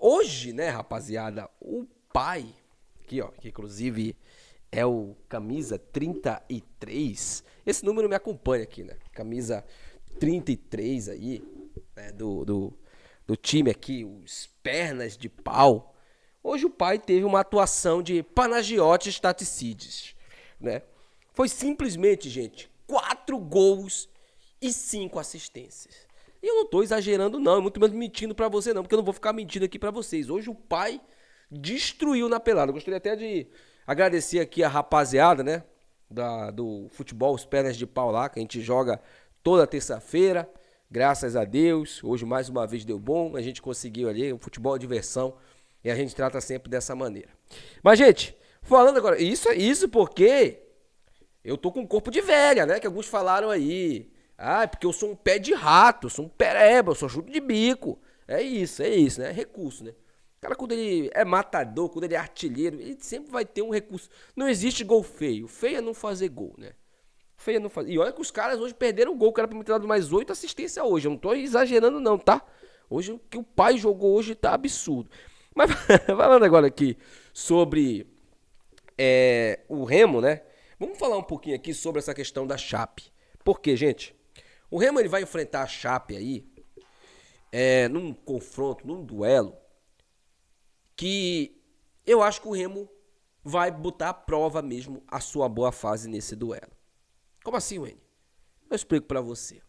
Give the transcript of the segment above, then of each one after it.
hoje, né, rapaziada, o pai, aqui ó, que inclusive é o camisa 33, esse número me acompanha aqui, né, camisa 33 aí, né, do time aqui, os pernas de pau. Hoje o pai teve uma atuação de Panagiotis Taticides, né? Foi simplesmente, gente, 4 gols e 5 assistências. E eu não tô exagerando não, muito menos mentindo pra você não, porque eu não vou ficar mentindo aqui pra vocês. Hoje o pai destruiu na pelada. Eu gostaria até de agradecer aqui a rapaziada, né, do futebol, os pernas de pau lá, que a gente joga toda terça-feira. Graças a Deus, hoje mais uma vez deu bom, a gente conseguiu ali, o futebol é diversão e a gente trata sempre dessa maneira. Mas, gente, falando agora, isso porque eu tô com um corpo de velha, né? Que alguns falaram aí. Ah, porque eu sou um pé de rato, eu sou um pereba, eu sou chute de bico. É isso, né? Recurso, né? O cara, quando ele é matador, quando ele é artilheiro, ele sempre vai ter um recurso. Não existe gol feio. Feio é não fazer gol, né? Feio é não fazer. E olha que os caras hoje perderam o gol, que era pra me ter dado mais 8 assistências hoje. Eu não tô exagerando, não, tá? Hoje, o que o pai jogou hoje tá absurdo. Mas falando agora aqui sobre o Remo, né? Vamos falar um pouquinho aqui sobre essa questão da Chape. Por quê, gente? O Remo ele vai enfrentar a Chape aí num confronto, num duelo, que eu acho que o Remo vai botar à prova mesmo a sua boa fase nesse duelo. Como assim, Wayne? Eu explico pra você.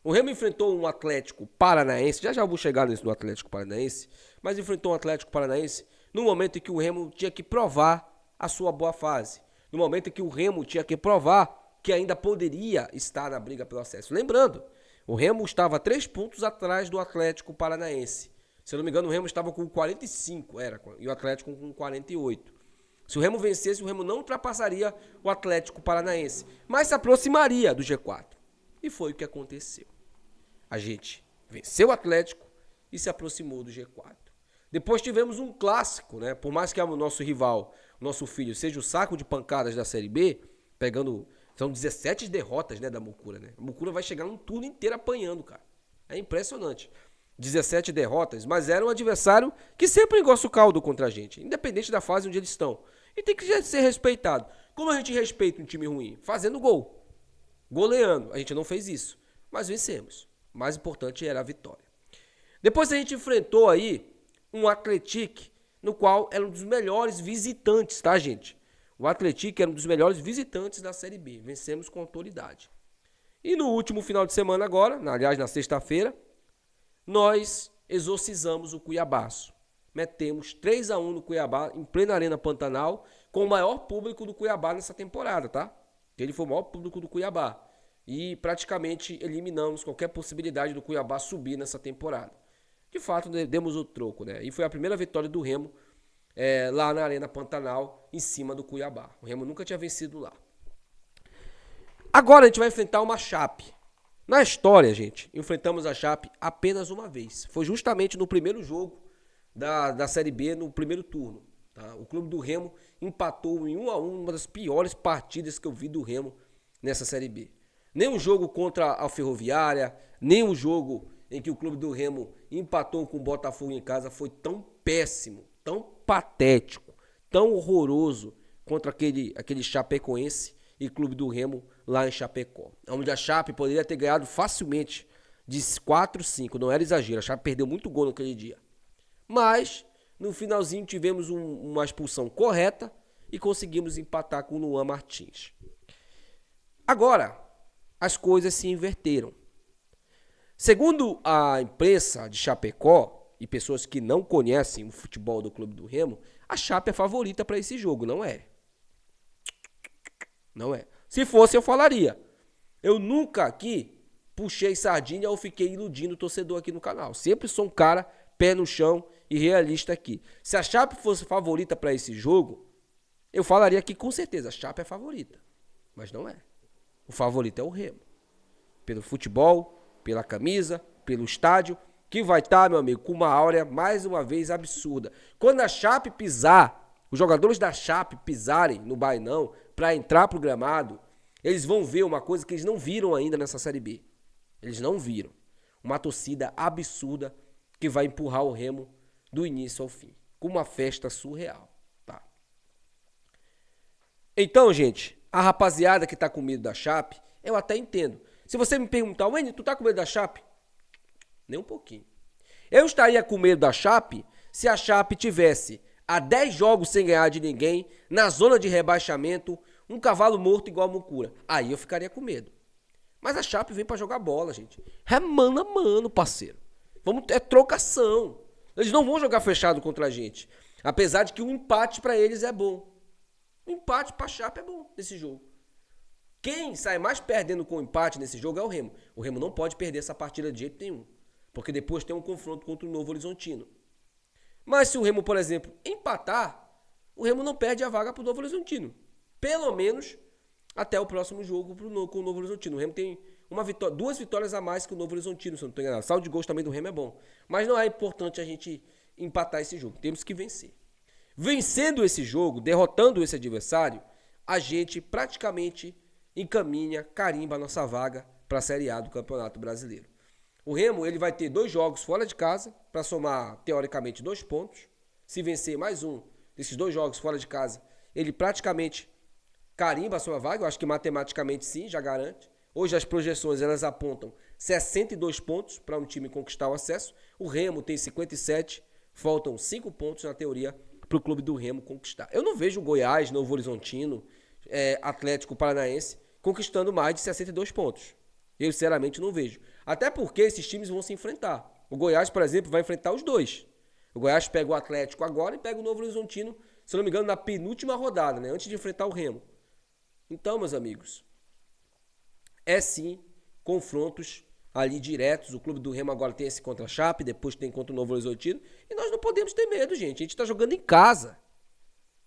O Remo enfrentou um Atlético Paranaense, já vou chegar nisso do Atlético Paranaense, mas enfrentou um Atlético Paranaense no momento em que o Remo tinha que provar a sua boa fase. No momento em que o Remo tinha que provar que ainda poderia estar na briga pelo acesso. Lembrando, o Remo estava 3 pontos atrás do Atlético Paranaense. Se eu não me engano, o Remo estava com 45, e o Atlético com 48. Se o Remo vencesse, o Remo não ultrapassaria o Atlético Paranaense, mas se aproximaria do G4. E foi o que aconteceu. A gente venceu o Atlético e se aproximou do G4. Depois tivemos um clássico, né? Por mais que o nosso rival, o nosso filho, seja o saco de pancadas da Série B, pegando... São 17 derrotas, né, da Mucura, né? A Mucura vai chegar um turno inteiro apanhando, cara. É impressionante. 17 derrotas, mas era um adversário que sempre engosta o caldo contra a gente, independente da fase onde eles estão. E tem que ser respeitado. Como a gente respeita um time ruim? Fazendo gol. Goleando. A gente não fez isso, mas vencemos. O mais importante era a vitória. Depois a gente enfrentou aí um Atlético, no qual era um dos melhores visitantes, tá, gente? O Atlético era um dos melhores visitantes da Série B. Vencemos com autoridade. E no último final de semana agora, aliás, na sexta-feira, nós exorcizamos o Cuiabaço. Metemos 3-1 no Cuiabá, em plena Arena Pantanal, com o maior público do Cuiabá nessa temporada, tá? Ele foi o maior público do Cuiabá. E praticamente eliminamos qualquer possibilidade do Cuiabá subir nessa temporada. De fato, demos o troco, né? E foi a primeira vitória do Remo lá na Arena Pantanal, em cima do Cuiabá. O Remo nunca tinha vencido lá. Agora a gente vai enfrentar uma Chape. Na história, gente, enfrentamos a Chape apenas uma vez. Foi justamente no primeiro jogo da Série B, no primeiro turno. Tá? O clube do Remo empatou em 1-1, uma das piores partidas que eu vi do Remo nessa Série B. Nem o jogo contra a Ferroviária, nem o jogo em que o clube do Remo empatou com o Botafogo em casa foi tão péssimo, tão patético, tão horroroso contra aquele Chapecoense e clube do Remo lá em Chapecó. Onde a Chape poderia ter ganhado facilmente de 4-5, não era exagero, a Chape perdeu muito gol naquele dia. Mas, no finalzinho, tivemos uma expulsão correta e conseguimos empatar com o Luan Martins. Agora, as coisas se inverteram. Segundo a imprensa de Chapecó e pessoas que não conhecem o futebol do clube do Remo, a Chape é favorita para esse jogo, não é? Não é. Se fosse, eu falaria. Eu nunca aqui puxei sardinha ou fiquei iludindo o torcedor aqui no canal. Sempre sou um cara pé no chão e realista aqui. Se a Chape fosse favorita para esse jogo, eu falaria que com certeza a Chape é favorita. Mas não é. O favorito é o Remo. Pelo futebol, pela camisa, pelo estádio, que vai estar, meu amigo, com uma áurea mais uma vez absurda. Quando a Chape pisar, os jogadores da Chape pisarem no Bainão para entrar pro gramado, eles vão ver uma coisa que eles não viram ainda nessa Série B. Eles não viram. Uma torcida absurda que vai empurrar o Remo do início ao fim, com uma festa surreal, tá? Então, gente, a rapaziada que tá com medo da Chape, eu até entendo. Se você me perguntar, Wendy, tu tá com medo da Chape? Nem um pouquinho. Eu estaria com medo da Chape se a Chape tivesse a 10 jogos sem ganhar de ninguém, na zona de rebaixamento, um cavalo morto igual a Mucura. Aí eu ficaria com medo. Mas a Chape vem pra jogar bola, gente. É mano a mano, parceiro. É trocação. Eles não vão jogar fechado contra a gente. Apesar de que um empate pra eles é bom. Um empate pra Chape é bom nesse jogo. Quem sai mais perdendo com o empate nesse jogo é o Remo. O Remo não pode perder essa partida de jeito nenhum. Porque depois tem um confronto contra o Novo Horizontino. Mas se o Remo, por exemplo, empatar, o Remo não perde a vaga pro Novo Horizontino. Pelo menos até o próximo jogo com o Novo Horizontino. O Remo tem duas vitórias a mais que o Novo Horizontino, se eu não estou enganado. Saldo de gols também do Remo é bom. Mas não é importante a gente empatar esse jogo. Temos que vencer. Vencendo esse jogo, derrotando esse adversário, a gente praticamente encaminha, carimba a nossa vaga para a Série A do Campeonato Brasileiro. O Remo ele vai ter 2 jogos fora de casa para somar, teoricamente, 2 pontos. Se vencer mais um desses 2 jogos fora de casa, ele praticamente carimba a sua vaga. Eu acho que matematicamente sim, já garante. Hoje as projeções elas apontam 62 pontos para um time conquistar o acesso. O Remo tem 57, faltam 5 pontos na teoria para o clube do Remo conquistar. Eu não vejo o Goiás, Novo Horizontino, Atlético Paranaense conquistando mais de 62 pontos. Eu sinceramente não vejo. Até porque esses times vão se enfrentar. O Goiás, por exemplo, vai enfrentar os dois. O Goiás pega o Atlético agora e pega o Novo Horizontino, se não me engano, na penúltima rodada, né? Antes de enfrentar o Remo. Então, meus amigos, é sim confrontos ali diretos. O clube do Remo agora tem esse contra a Chape, depois tem contra o Novo Horizontino. E nós não podemos ter medo, gente. A gente está jogando em casa.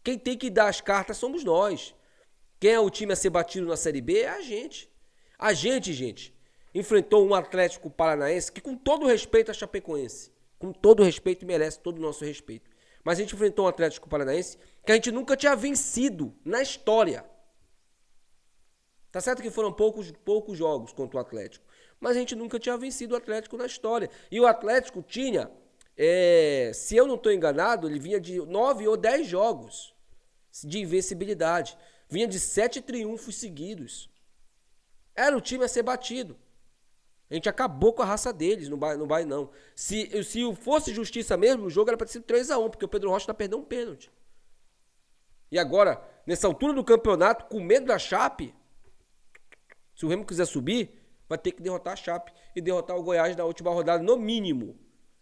Quem tem que dar as cartas somos nós. Quem é o time a ser batido na Série B é a gente. A gente, enfrentou um Atlético Paranaense que, com todo respeito a Chapecoense, com todo respeito, merece todo o nosso respeito. Mas a gente enfrentou um Atlético Paranaense que a gente nunca tinha vencido na história. Tá certo que foram poucos jogos contra o Atlético, mas a gente nunca tinha vencido o Atlético na história. E o Atlético tinha, se eu não estou enganado, ele vinha de 9 ou 10 jogos de invencibilidade. Vinha de 7 triunfos seguidos. Era o time a ser batido. A gente acabou com a raça deles, não vai não. Se fosse justiça mesmo, o jogo era para ter sido 3-1, porque o Pedro Rocha tá perdendo um pênalti. E agora, nessa altura do campeonato, com medo da Chape, se o Remo quiser subir, vai ter que derrotar a Chape e derrotar o Goiás na última rodada, no mínimo.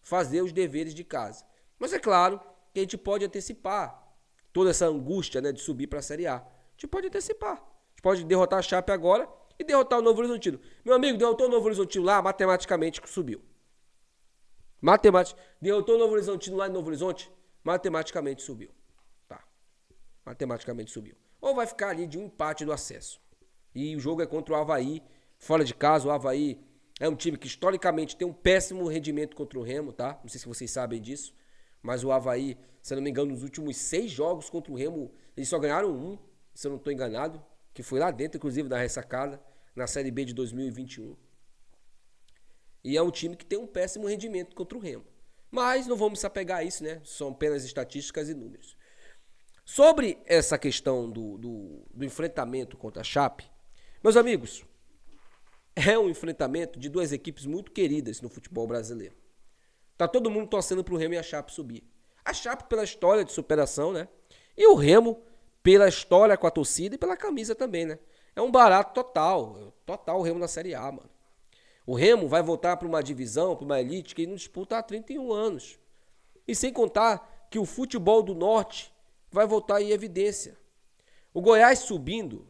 Fazer os deveres de casa. Mas é claro que a gente pode antecipar toda essa angústia, né, de subir para a Série A. A gente pode antecipar. A gente pode derrotar a Chape agora e derrotar o Novo Horizontino. Meu amigo, derrotou o Novo Horizontino lá, matematicamente subiu. Derrotou o Novo Horizontino lá em Novo Horizonte, matematicamente subiu. Tá. Matematicamente subiu. Ou vai ficar ali de um empate do acesso. E o jogo é contra o Avaí, fora de casa. O Avaí é um time que historicamente tem um péssimo rendimento contra o Remo, tá? Não sei se vocês sabem disso. Mas o Avaí, se eu não me engano, nos últimos 6 jogos contra o Remo, eles só ganharam um, se eu não estou enganado, que foi lá dentro, inclusive, da ressacada, na Série B de 2021. E é um time que tem um péssimo rendimento contra o Remo. Mas não vamos se apegar a isso, né? São apenas estatísticas e números. Sobre essa questão do enfrentamento contra a Chape, meus amigos, é um enfrentamento de 2 equipes muito queridas no futebol brasileiro. Tá todo mundo torcendo pro Remo e a Chape subir. A Chape pela história de superação, né? E o Remo pela história com a torcida e pela camisa também, né? É um barato total. Total o Remo na Série A, mano. O Remo vai voltar para uma divisão, para uma elite que não disputa há 31 anos. E sem contar que o futebol do Norte vai voltar em evidência. O Goiás subindo,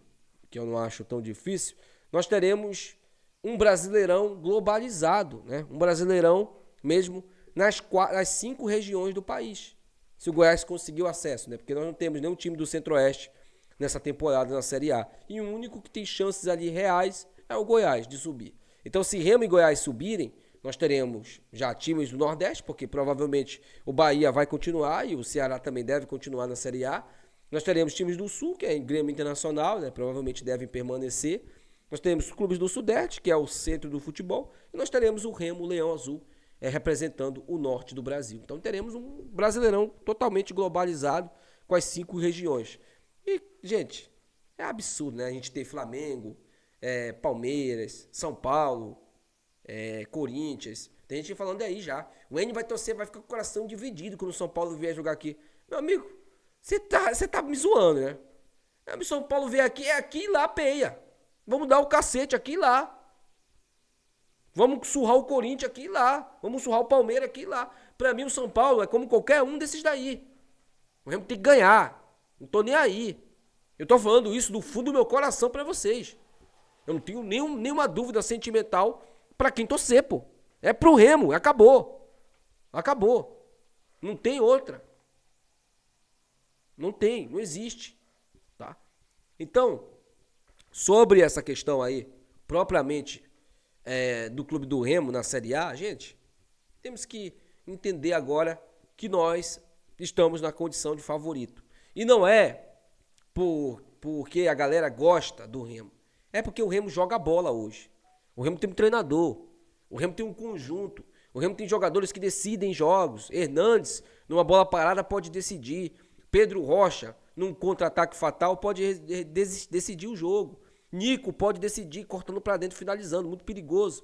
que eu não acho tão difícil, nós teremos um Brasileirão globalizado, né? Um Brasileirão mesmo nas 5 regiões do país. Se o Goiás conseguiu acesso, né? Porque nós não temos nenhum time do Centro-Oeste nessa temporada na Série A. E o único que tem chances ali reais é o Goiás de subir. Então, se Remo e Goiás subirem, nós teremos já times do Nordeste, porque provavelmente o Bahia vai continuar e o Ceará também deve continuar na Série A. Nós teremos times do Sul, que é Grêmio Internacional, né? Provavelmente devem permanecer. Nós teremos clubes do Sudeste, que é o centro do futebol. E nós teremos o Remo, o Leão Azul, representando o norte do Brasil. Então teremos um Brasileirão totalmente globalizado com as 5 regiões. E, gente, é absurdo, né? A gente ter Flamengo, Palmeiras, São Paulo, Corinthians. Tem gente falando aí já. O N vai torcer, vai ficar com o coração dividido quando o São Paulo vier jogar aqui. Meu amigo, você tá me zoando, né? O São Paulo vier aqui, é aqui e lá, peia. Vamos dar o cacete aqui e lá. Vamos surrar o Corinthians aqui e lá. Vamos surrar o Palmeiras aqui e lá. Pra mim, o São Paulo é como qualquer um desses daí. O Remo tem que ganhar. Não tô nem aí. Eu tô falando isso do fundo do meu coração pra vocês. Eu não tenho nenhuma dúvida sentimental pra quem torcer, pô. É pro Remo, acabou. Acabou. Não tem outra. Não tem, não existe. Tá? Então, sobre essa questão aí, propriamente do Clube do Remo na Série A, gente, temos que entender agora que nós estamos na condição de favorito. E não é porque a galera gosta do Remo. É porque o Remo joga bola hoje. O Remo tem um treinador. O Remo tem um conjunto. O Remo tem jogadores que decidem jogos. Hernandes, numa bola parada, pode decidir. Pedro Rocha, num contra-ataque fatal, pode decidir o jogo. Nico pode decidir, cortando para dentro, finalizando. Muito perigoso.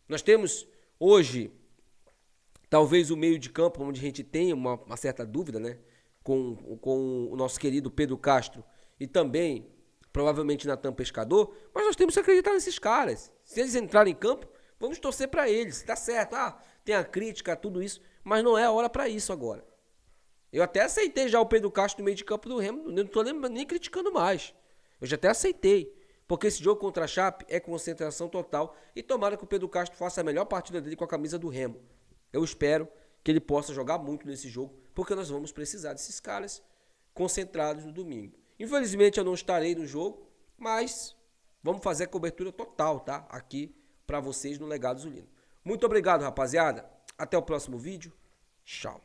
Nós temos hoje, talvez o meio de campo, onde a gente tem uma certa dúvida, né? Com o nosso querido Pedro Castro e também, provavelmente, Natan Pescador. Mas nós temos que acreditar nesses caras. Se eles entrarem em campo, vamos torcer para eles. Tá certo, tem a crítica, tudo isso, mas não é a hora para isso agora. Eu até aceitei já o Pedro Castro no meio de campo do Remo, não estou nem criticando mais. Eu já até aceitei, porque esse jogo contra a Chape é concentração total e tomara que o Pedro Castro faça a melhor partida dele com a camisa do Remo. Eu espero que ele possa jogar muito nesse jogo, porque nós vamos precisar desses caras concentrados no domingo. Infelizmente eu não estarei no jogo, mas vamos fazer a cobertura total, tá? Aqui para vocês no Legado Zulino. Muito obrigado, rapaziada. Até o próximo vídeo. Tchau.